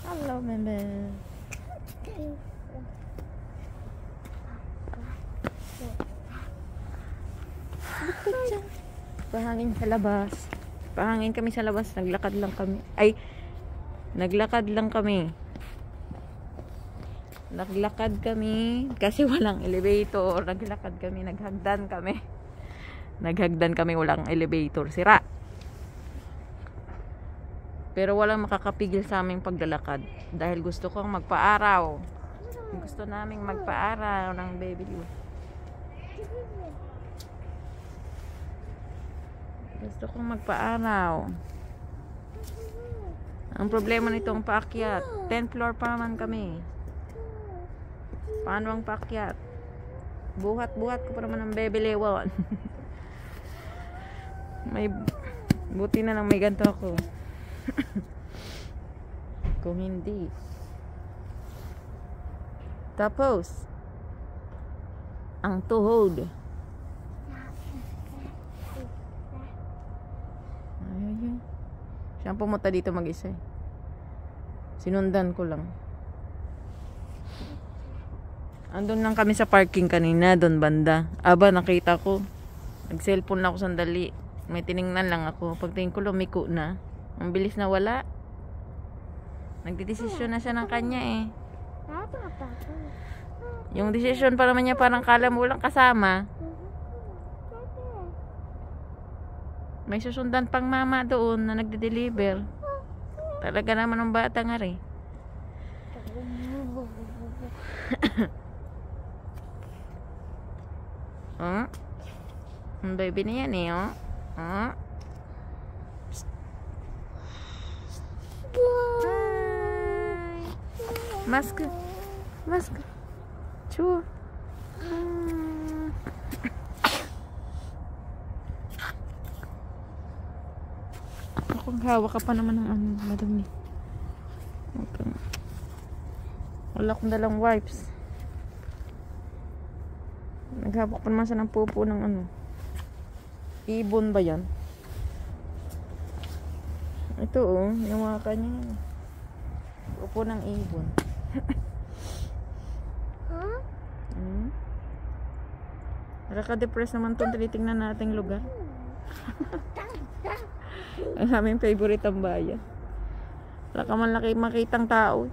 Hello, Bebe. Bukod dyan. Pahangin sa labas. Pahangin kami sa labas. Naglakad lang kami. Ay, naglakad lang kami. Naglakad kami kasi walang elevator. Naglakad kami, naghagdan kami. Naghagdan kami, walang elevator. Sira. Pero walang makakapigil sa aming paglalakad dahil gusto kong magpaaraw. Gusto naming magpaaraw ng baby Lou. Gusto kong magpaaraw. Ang problema nitong paakyat, 10th floor pa naman kami. Paano ang paakyat? Buhat-buhat ko pa naman ng baby Lewon. May buti na lang may ganito ako. Kung hindi. Tapos ang tuhod. Ay. Siya ang pumunta dito mag-isa. Sinundan ko lang. Andun lang kami sa parking kanina, doon banda. Aba, nakita ko. Nag-cellphone lang ako sandali. May tiningnan lang ako. Pagtingin ko, lumiko na. Ang bilis na wala. Nagdidesisyon na siya ng kanya eh. Yung desisyon pa naman niya parang kala mo walang kasama. May susundan pang mama doon na nagde-deliver. Talaga naman ang bata nga rin. Oh? Ang baby na yan eh, oh. Oh? Hi. Mask. Mask. Chua. Akong hawak ka pa naman ng ano, madumi. Okay. Wala akong dalang wipes. Naghawak pa naman siya ng pupo ng ano. Ibon ba yan? Ito oh, yung mga kanya. Pupo ng ibon. Huh? Nakaka-depress naman itong tinitingnan nating lugar. Ang aming favorite ang bayan. Wala ka man makitang tao.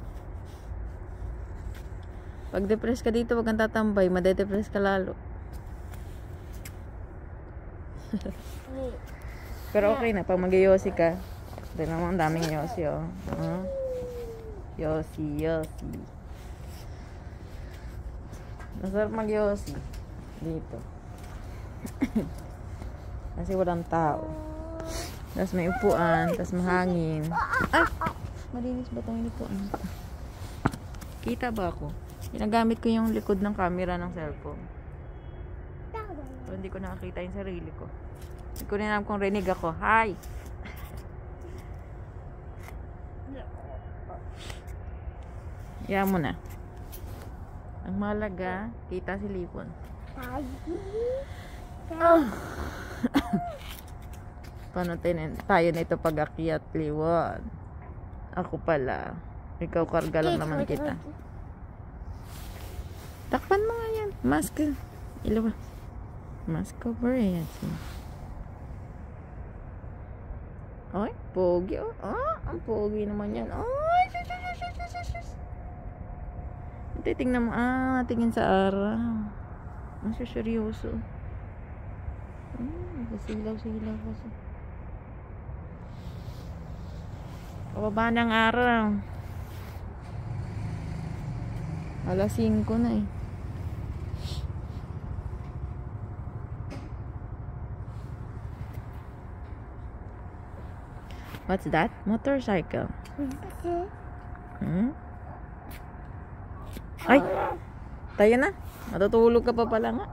Pag depress ka dito, wag kang tatambay. Made-depress ka lalo. Pero okay na, pag mag-yosi ka. Doon naman ang daming yosi, oh. Yosi, yosi. Masarap mag-yosi. Dito. Kasi walang tao. Tapos may upuan, tapos mahangin. Ay! Malinis ba itong upuan? Kita ba ako? Ginagamit ko yung likod ng camera ng cellphone. Pero hindi ko nakakita yung sarili ko. Hindi ko rin alam kung rinig ako. Hi! Yan mo na. Ang mahalaga, kita si Lipon. Paano tayo nito pag-akyat, Liwon? Ako pala. Ikaw karga lang naman kita. Takpan mo nga yan. Mask. Ilawa. Mask over yan. Ay, pogi. Oh, ang pogi naman yan. Ay, titingnan mo. Tingin sa araw. Ang seryoso. Silaw-silaw kasi. Pababa ng araw. Alas 5 na eh. What's that? Motorcycle. Ay! Tayo na. Matutulog ka pa pala nga.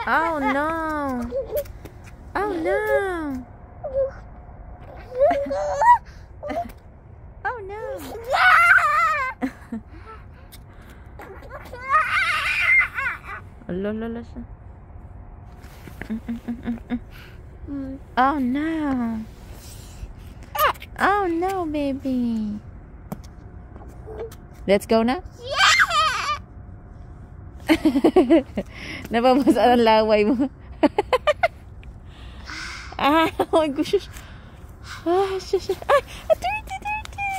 Oh no! Oh no! Oh no! Alala siya. Oh no. Oh no, baby. Let's go na? Napabasa ang laway mo. Ah, oh my gosh. Ah, shush. Ah, dirty, dirty.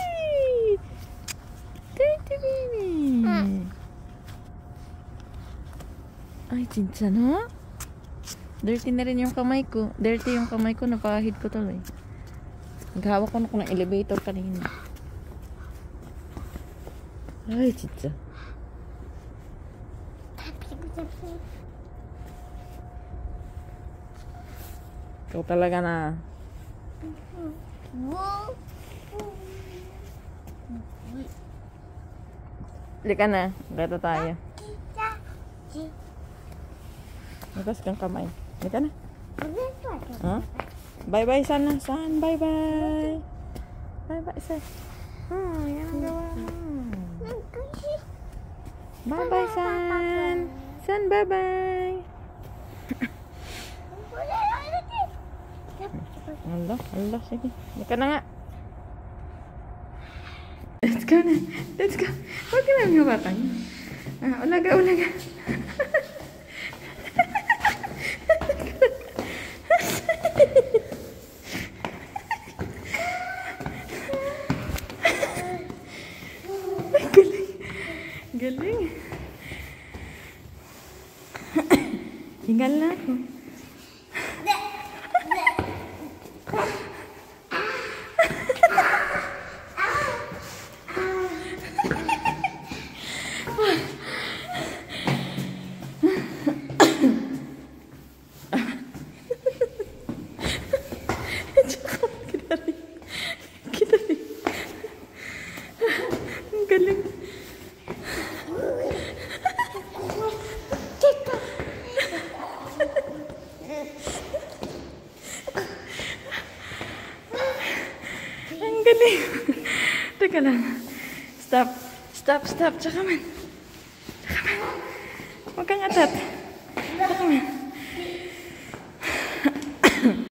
Dirty baby. Ay, 진짜 no? Dirty na rin yung kamay ko. Dirty yung kamay ko, napahid ko tuloy. Naghawak ko ng elevator kanina. Ay, 진짜. Ikaw talaga na. Lika na. Gato tayo. Magas kang kamay. Lika na. Huh? Bye-bye sana. San. Bye-bye. Bye-bye san. Yan ang gawa mo. Bye-bye san. San, bye-bye. Allah, sige. Lika na nga. Let's go na. Let's go. Huwag ka lang yung batang. Ulaga. Galing. Tinggal na ako. Galing. Ang galing. Teka lang. Stop. Tsaka man. Huwag kang atat. Tsaka man.